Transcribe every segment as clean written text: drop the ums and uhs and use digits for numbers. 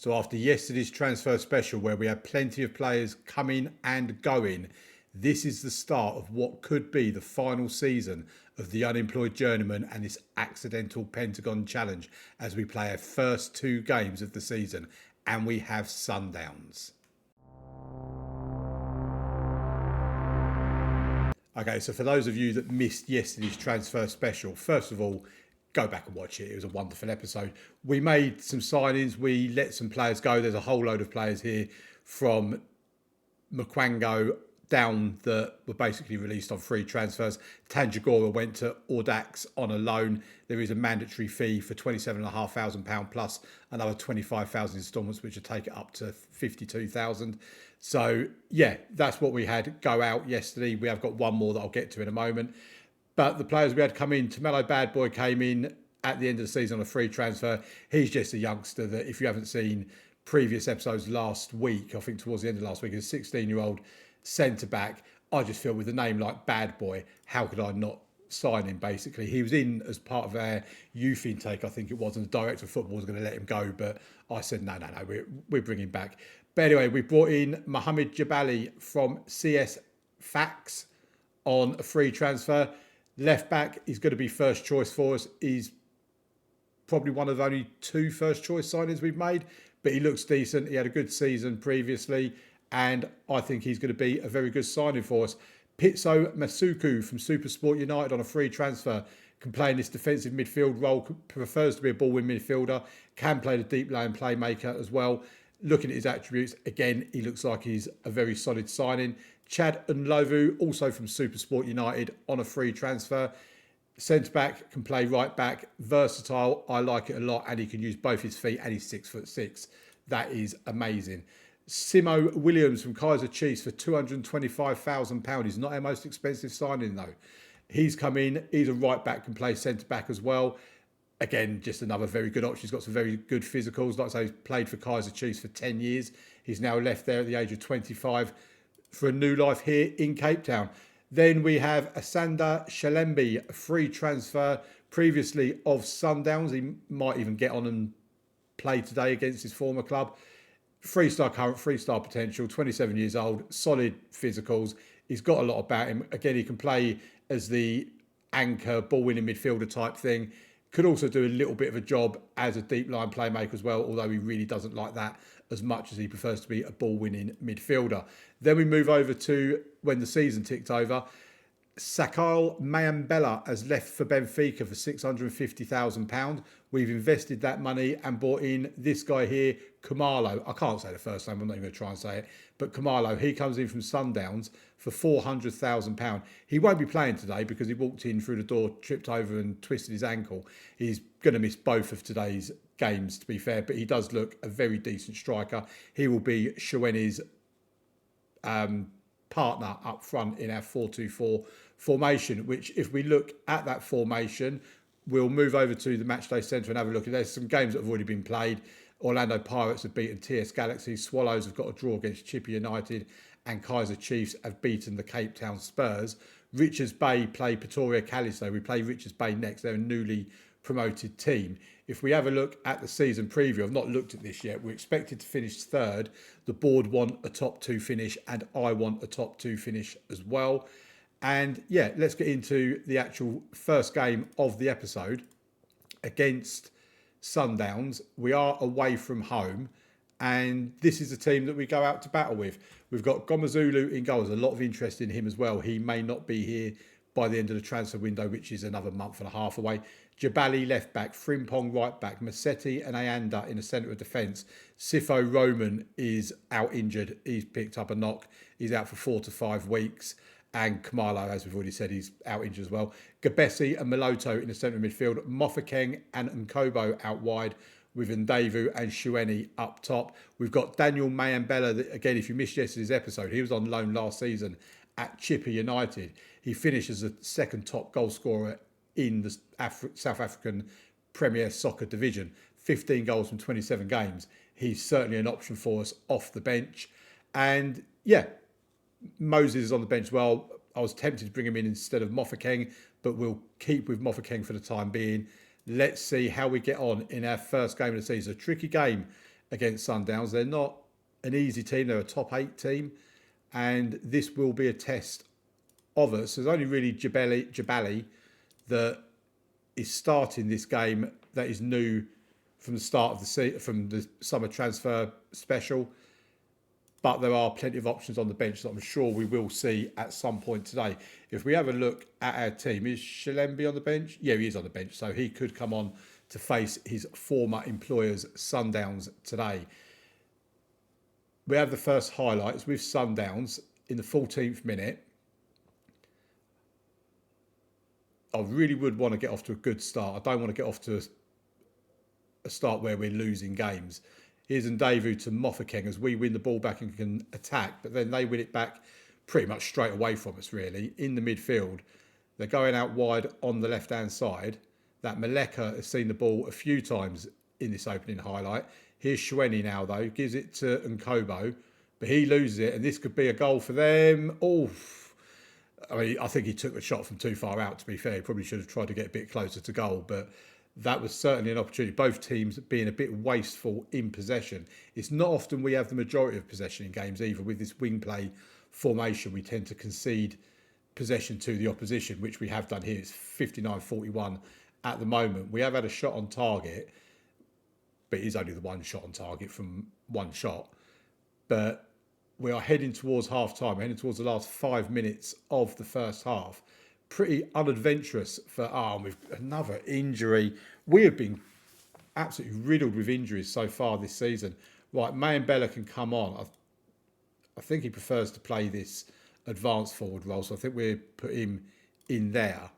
So after yesterday's transfer special, where we had plenty of players coming and going, this is the start of what could be the final season of the Unemployed Journeyman and this accidental Pentagon Challenge as we play our first two games of the season, and we have Sundowns. Okay, so for those of you that missed yesterday's transfer special, first of all, go back and watch it. It was a wonderful episode. We made some signings. We let some players go. There's a whole load of players here from Mukwango down that were basically released on free transfers. Tanjagora went to Audax on a loan. There is a mandatory fee for £27,500 plus another 25,000 instalments, which will take it up to 52,000. So yeah, that's what we had go out yesterday. We have got one more that I'll get to in a moment. But the players we had come in, Tamello Bad Boy came in at the end of the season on a free transfer. He's just a youngster that, if you haven't seen previous episodes last week, I think towards the end of last week, a 16-year-old centre-back. I just feel with a name like Bad Boy, how could I not sign him, basically? He was in as part of our youth intake, I think it was, and the director of football was going to let him go, but I said, no, we're bringing him back. But anyway, we brought in Mohamed Jabali from CS Fax on a free transfer. Left back, he's going to be first choice for us. He's probably one of only two first choice signings we've made, but he looks decent. He had a good season previously, and I think he's going to be a very good signing for us. Pitso Masuku from Supersport United on a free transfer can play in this defensive midfield role, prefers to be a ball-win midfielder, can play the deep lane playmaker as well. Looking at his attributes, again, he looks like he's a very solid signing. Chad Nlovu, also from Supersport United, on a free transfer. Centre-back, can play right-back, versatile. I like it a lot, and he can use both his feet, and he's 6'6". That is amazing. Simo Williams from Kaiser Chiefs for £225,000. He's not our most expensive signing, though. He's come in. He's a right-back, can play centre-back as well. Again, just another very good option. He's got some very good physicals. Like I say, he's played for Kaiser Chiefs for 10 years. He's now left there at the age of 25 for a new life here in Cape Town. Then we have Asanda Shalembi, a free transfer previously of Sundowns. He might even get on and play today against his former club. 3-star current, 3-star potential, 27 years old, solid physicals. He's got a lot about him. Again, he can play as the anchor, ball-winning midfielder type thing. Could also do a little bit of a job as a deep line playmaker as well, although he really doesn't like that as much as he prefers to be a ball-winning midfielder. Then we move over to when the season ticked over. Sakal Mayambela has left for Benfica for £650,000. We've invested that money and brought in this guy here, Kumalo. I can't say the first name, I'm not even going to try and say it. But Kumalo, he comes in from Sundowns for £400,000. He won't be playing today because he walked in through the door, tripped over and twisted his ankle. He's going to miss both of today's games, to be fair, but he does look a very decent striker. He will be Shaweni's partner up front in our 4-2-4 formation, which if we look at that formation, we'll move over to the matchday centre and have a look. There's some games that have already been played. Orlando Pirates have beaten TS Galaxy, Swallows have got a draw against Chippy United, and Kaiser Chiefs have beaten the Cape Town Spurs. Richards Bay play Pretoria Callisto. We play Richards Bay next. They're a newly promoted team. If we have a look at the season preview, I've not looked at this yet. We're expected to finish third. The board want a top 2 finish, and I want a top 2 finish as well. And yeah, let's get into the actual first game of the episode against Sundowns. We are away from home, and this is a team that we go out to battle with. We've got Gomazulu in goal. There's a lot of interest in him as well. He may not be here by the end of the transfer window, which is another month and a half away. Jabali left back, Frimpong right back, Massetti and Ayanda in the centre of defence. Sifo Roman is out injured. He's picked up a knock. He's out for 4 to 5 weeks. And Kamalo, as we've already said, he's out injured as well. Gabesi and Maloto in the centre of midfield. Mofokeng and Nkobo out wide, with Ndevu and Shueni up top. We've got Daniel Mayambela, that, again, if you missed yesterday's episode, he was on loan last season at Chippy United. He finished as the second top goal scorer in the South African Premier Soccer Division. 15 goals from 27 games. He's certainly an option for us off the bench. And yeah, Moses is on the bench as well. I was tempted to bring him in instead of Mofokeng, but we'll keep with Mofokeng for the time being. Let's see how we get on in our first game of the season. A tricky game against Sundowns. They're not an easy team. They're a top 8 team. And this will be a test of us. There's only really Jabali that is starting this game that is new from the start of from the summer transfer special. But there are plenty of options on the bench that I'm sure we will see at some point today. If we have a look at our team, is Shalembi on the bench? Yeah, he is on the bench. So he could come on to face his former employers, Sundowns, today. We have the first highlights with Sundowns in the 14th minute. I really would want to get off to a good start. I don't want to get off to a start where we're losing games. Here's Ndevu to Mofokeng as we win the ball back and can attack, but then they win it back pretty much straight away from us, really, in the midfield. They're going out wide on the left-hand side. That Maleka has seen the ball a few times in this opening highlight. Here's Shweni now, though. Gives it to Nkobo, but he loses it, and this could be a goal for them. Oh, I mean, I think he took the shot from too far out, to be fair. He probably should have tried to get a bit closer to goal, but that was certainly an opportunity. Both teams being a bit wasteful in possession. It's not often we have the majority of possession in games either. With this wing play formation, we tend to concede possession to the opposition, which we have done here. It's 59-41 at the moment. We have had a shot on target, but it is only the one shot on target from one shot. But we are heading towards half-time. We're heading towards the last 5 minutes of the first half. Pretty unadventurous for with another injury. We have been absolutely riddled with injuries so far this season. Right, Mayambela can come on. I think he prefers to play this advanced forward role, so I think we'll put him in there.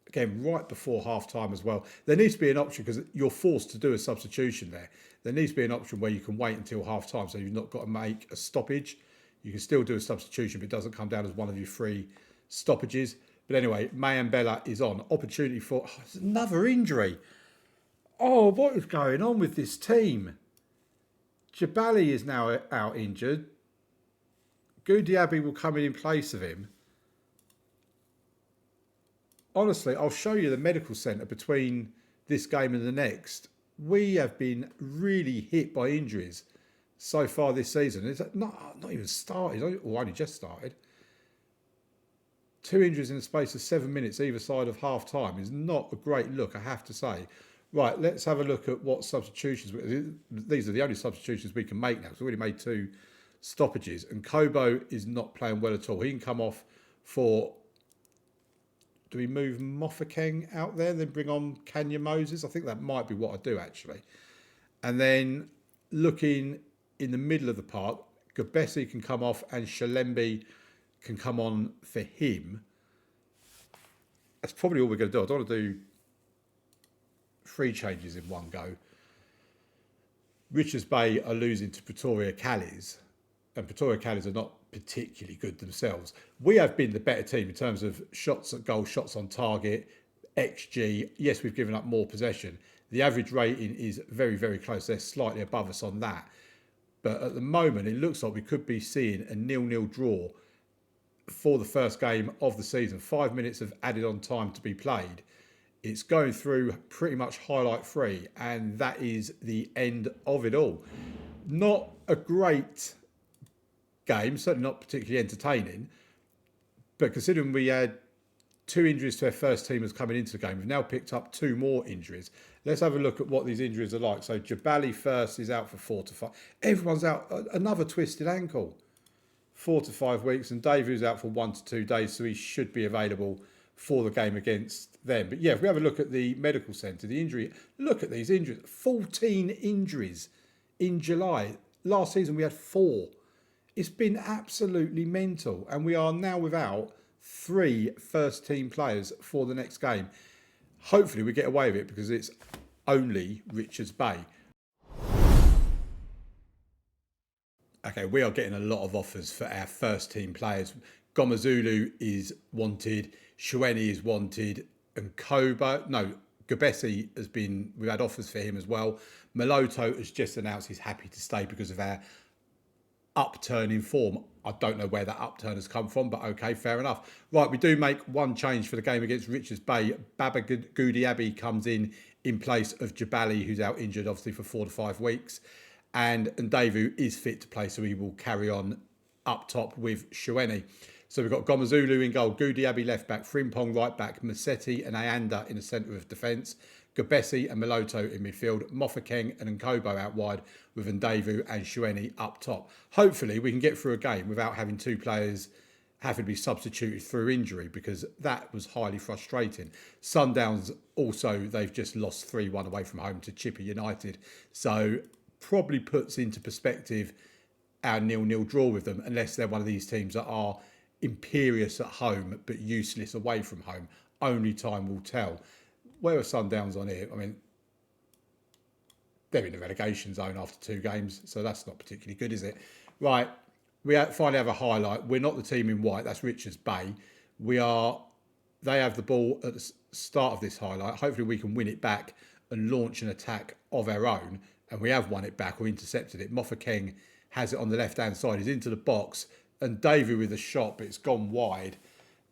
Again, right before half-time as well. There needs to be an option because you're forced to do a substitution there. There needs to be an option where you can wait until half-time, so you've not got to make a stoppage. You can still do a substitution, but it doesn't come down as one of your 3 stoppages. But anyway, Mayambela is on. Opportunity for another injury. Oh, what is going on with this team? Jabali is now out injured. Goudiaby will come in place of him. Honestly, I'll show you the medical centre between this game and the next. We have been really hit by injuries so far this season. It's not even started, or only just started. 2 injuries in the space of 7 minutes either side of half time is not a great look, I have to say. Right, let's have a look at what substitutions. These are the only substitutions we can make now because we've already made 2 stoppages. And Kobo is not playing well at all. He can come off for. Do we move Mofokeng out there and then bring on Kanya Moses? I think that might be what I do actually. And then looking in the middle of the park, Gabesi can come off and Shalembi can come on for him. That's probably all we're going to do. I don't want to do 3 changes in one go. Richards Bay are losing to Pretoria Callies, and Pretoria Callies are not particularly good themselves. We have been the better team in terms of shots at goal, shots on target, XG. Yes, we've given up more possession. The average rating is very, very close. They're slightly above us on that. But at the moment, it looks like we could be seeing a 0-0 draw for the first game of the season. 5 minutes of added on time to be played. It's going through pretty much highlight free, and that is the end of it all. Not a great game, certainly not particularly entertaining, but considering we had 2 injuries to our first teamers coming into the game, we've now picked up 2 more injuries. Let's have a look at what these injuries are like. So Jabali first is out for 4 to 5. Everyone's out. Another twisted ankle. 4 to 5 weeks, and Davu's out for 1 to 2 days, so he should be available for the game against them. But yeah, if we have a look at the medical centre, the injury, look at these injuries. 14 injuries in July. Last season we had 4. It's been absolutely mental, and we are now without 3 first team players for the next game. Hopefully we get away with it because it's only Richards Bay. Okay, we are getting a lot of offers for our first team players. Gomazulu is wanted, Shweni is wanted, and Gabesi has been, we've had offers for him as well. Maloto has just announced he's happy to stay because of our upturn in form. I don't know where that upturn has come from, but okay, fair enough. Right, we do make 1 change for the game against Richards Bay. Baba Goudiaby comes in in place of Jabali, who's out injured, obviously, for 4 to 5 weeks. And Ndevu is fit to play, so he will carry on up top with Shweni. So we've got Gomazulu in goal, Goudiaby left back, Frimpong right back, Musetti and Ayanda in the centre of defence, Gabesi and Miloto in midfield, Mofokeng and Nkobo out wide with Ndevu and Shweni up top. Hopefully we can get through a game without having 2 players having to be substituted through injury, because that was highly frustrating. Sundowns also, they've just lost 3-1 away from home to Chippa United. So probably puts into perspective our 0-0 draw with them, unless they're one of these teams that are imperious at home but useless away from home. Only time will tell. Where are Sundowns on here? I mean, they're in the relegation zone after 2 games, so that's not particularly good, is it? Right, we finally have a highlight. We're not the team in white. That's Richards Bay. They have the ball at the start of this highlight. Hopefully we can win it back and launch an attack of our own. And we have won it back or intercepted it. Mofokeng has it on the left-hand side. He's into the box. And Davey with a shot, but it's gone wide.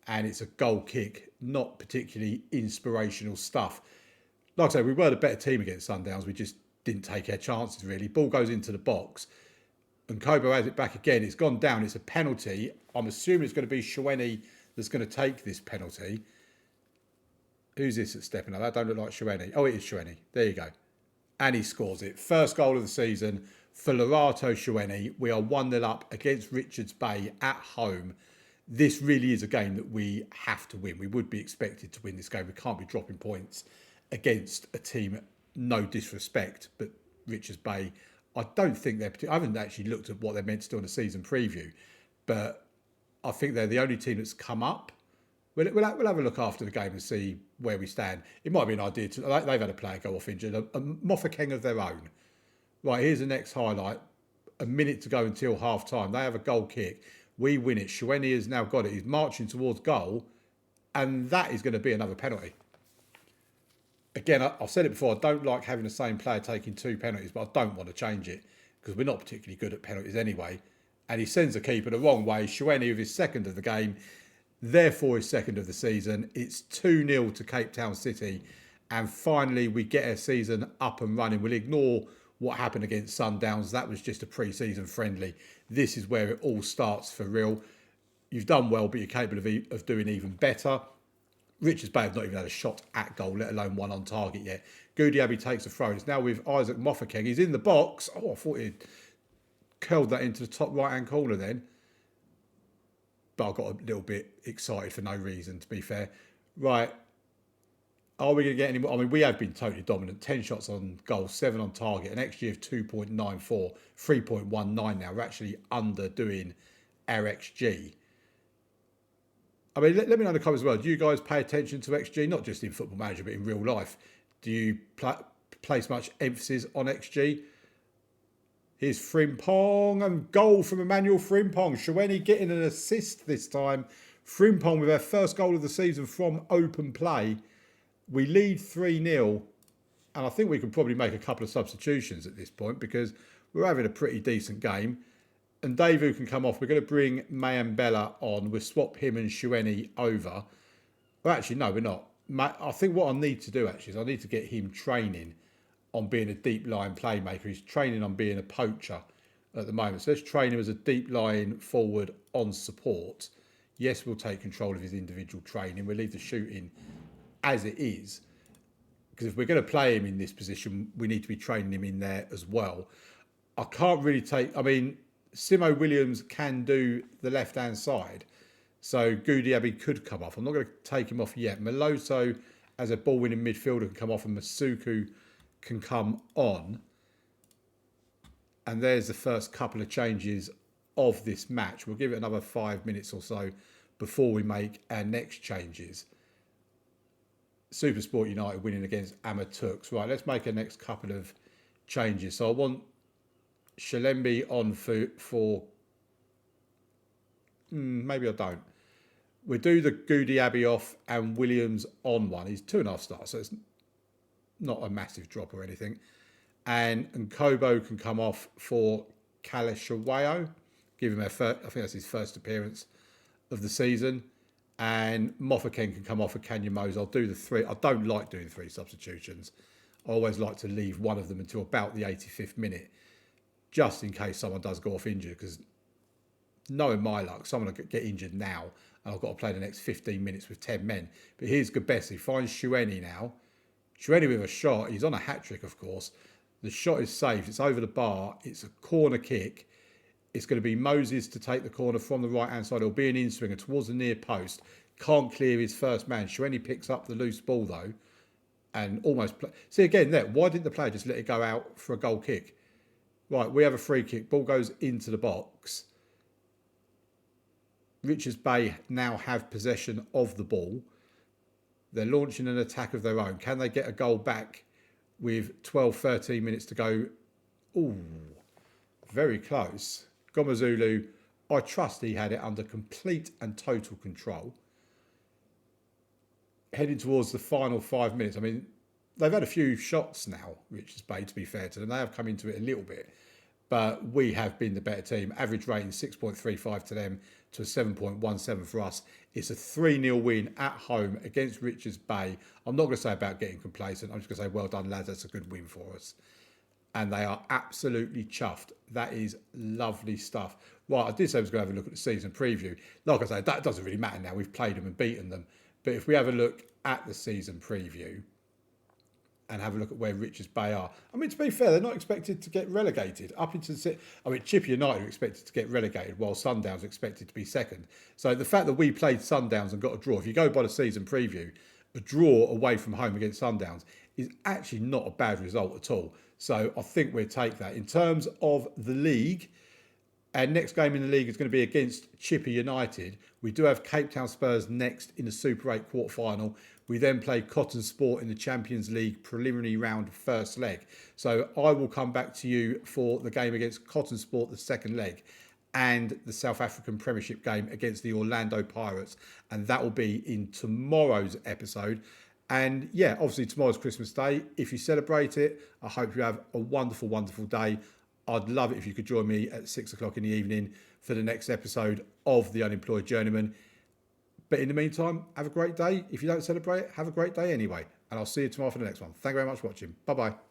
And it's a goal kick. Not particularly inspirational stuff. Like I say, we were the better team against Sundowns. We just didn't take our chances, really. Ball goes into the box. And Kobo has it back again. It's gone down. It's a penalty. I'm assuming it's going to be Shweni that's going to take this penalty. Who's this that's stepping up? That don't look like Shweni. Oh, it is Shweni. There you go. And he scores it. First goal of the season for Lorato Shweni. We are 1-0 up against Richards Bay at home. This really is a game that we have to win. We would be expected to win this game. We can't be dropping points against a team, no disrespect, but Richards Bay, I don't think they're I haven't actually looked at what they're meant to do on the season preview, but I think they're the only team that's come up. We'll have a look after the game and see where we stand. It might be an idea to... They've had a player go off injured. A Mofokeng of their own. Right, here's the next highlight. A minute to go until half-time. They have a goal kick. We win it. Shweni has now got it. He's marching towards goal. And that is going to be another penalty. Again, I've said it before. I don't like having the same player taking 2 penalties, but I don't want to change it because we're not particularly good at penalties anyway. And he sends the keeper the wrong way. Shweni with his second of the game. Therefore, his second of the season. It's 2-0 to Cape Town City. And finally, we get our season up and running. We'll ignore what happened against Sundowns. That was just a pre-season friendly. This is where it all starts for real. You've done well, but you're capable of doing even better. Richards Bay have not even had a shot at goal, let alone one on target yet. Goudiaby takes a throw. It's now with Isaac Mofokeng. He's in the box. Oh, I thought he'd curled that into the top right-hand corner then. But I got a little bit excited for no reason, to be fair. Right. Are we going to get any more? I mean, we have been totally dominant. 10 shots on goal, 7 on target, an XG of 2.94, 3.19 now. We're actually underdoing our XG. I mean, let me know in the comments as well. Do you guys pay attention to XG? Not just in Football Manager, but in real life. Do you place much emphasis on XG? Here's Frimpong and goal from Emmanuel Frimpong. Shweni getting an assist this time. Frimpong with our first goal of the season from open play. We lead 3-0. And I think we can probably make a couple of substitutions at this point because we're having a pretty decent game. And Davu can come off. We're going to bring Mayambella on. We'll swap him and Shweni over. Well, actually, no, we're not. I think what I need to do, actually, is I need to get him training on being a deep line playmaker. He's training on being a poacher at the moment. So let's train him as a deep line forward on support. Yes, we'll take control of his individual training. We'll leave the shooting as it is. Because if we're going to play him in this position, we need to be training him in there as well. I can't really take... I mean... Simo Williams can do the left-hand side. So Goudiaby could come off. I'm not going to take him off yet. Miloto as a ball-winning midfielder can come off and Masuku can come on. And there's the first couple of changes of this match. We'll give it another 5 minutes or so before we make our next changes. Supersport United winning against Amatux. Right, let's make our next couple of changes. So I want Shalembi on for maybe I don't. We'll do the Goudiaby off and Williams on one. He's 2.5 stars, so it's not a massive drop or anything. And Kobo can come off for Kalashaweo. Give him I think that's his first appearance of the season. And Mofokeng can come off for Kenya Mose. I'll do the 3. I don't like doing 3 substitutions. I always like to leave one of them until about the 85th minute, just in case someone does go off injured, because knowing my luck, someone will get injured now and I've got to play the next 15 minutes with 10 men. But here's Gabessi, finds Shueni now. Shueni with a shot, he's on a hat-trick, of course. The shot is saved, it's over the bar, it's a corner kick. It's going to be Moses to take the corner from the right-hand side. It'll be an in-swinger towards the near post. Can't clear his first man. Shueni picks up the loose ball, though, and almost... See, again, there, why didn't the player just let it go out for a goal kick? Right, we have a free kick. Ball goes into the box. Richards Bay now have possession of the ball. They're launching an attack of their own. Can they get a goal back with 12, 13 minutes to go? Ooh, very close. Gomazulu, I trust he had it under complete and total control. Heading towards the final 5 minutes. I mean, they've had a few shots now, Richards Bay, to be fair to them. They have come into it a little bit. But we have been the better team. Average rating 6.35 to them to a 7.17 for us. It's a 3-0 win at home against Richards Bay. I'm not going to say about getting complacent. I'm just going to say, well done, lads. That's a good win for us. And they are absolutely chuffed. That is lovely stuff. Right, I did say I was going to have a look at the season preview. Like I say, that doesn't really matter now. We've played them and beaten them. But if we have a look at the season preview and have a look at where Richards Bay are. I mean, to be fair, they're not expected to get relegated. Up into the... I mean, Chippy United are expected to get relegated, while Sundowns are expected to be second. So the fact that we played Sundowns and got a draw, if you go by the season preview, a draw away from home against Sundowns is actually not a bad result at all. So I think we'll take that. In terms of the league, our next game in the league is going to be against Chippy United. We do have Cape Town Spurs next in the Super 8 quarter-final. We then play Cotton Sport in the Champions League preliminary round first leg. So I will come back to you for the game against Cotton Sport, the second leg, and the South African Premiership game against the Orlando Pirates. And that will be in tomorrow's episode. And yeah, obviously tomorrow's Christmas Day. If you celebrate it, I hope you have a wonderful, wonderful day. I'd love it if you could join me at 6 o'clock in the evening for the next episode of The Unemployed Journeyman. But in the meantime, have a great day. If you don't celebrate it, have a great day anyway. And I'll see you tomorrow for the next one. Thank you very much for watching. Bye-bye.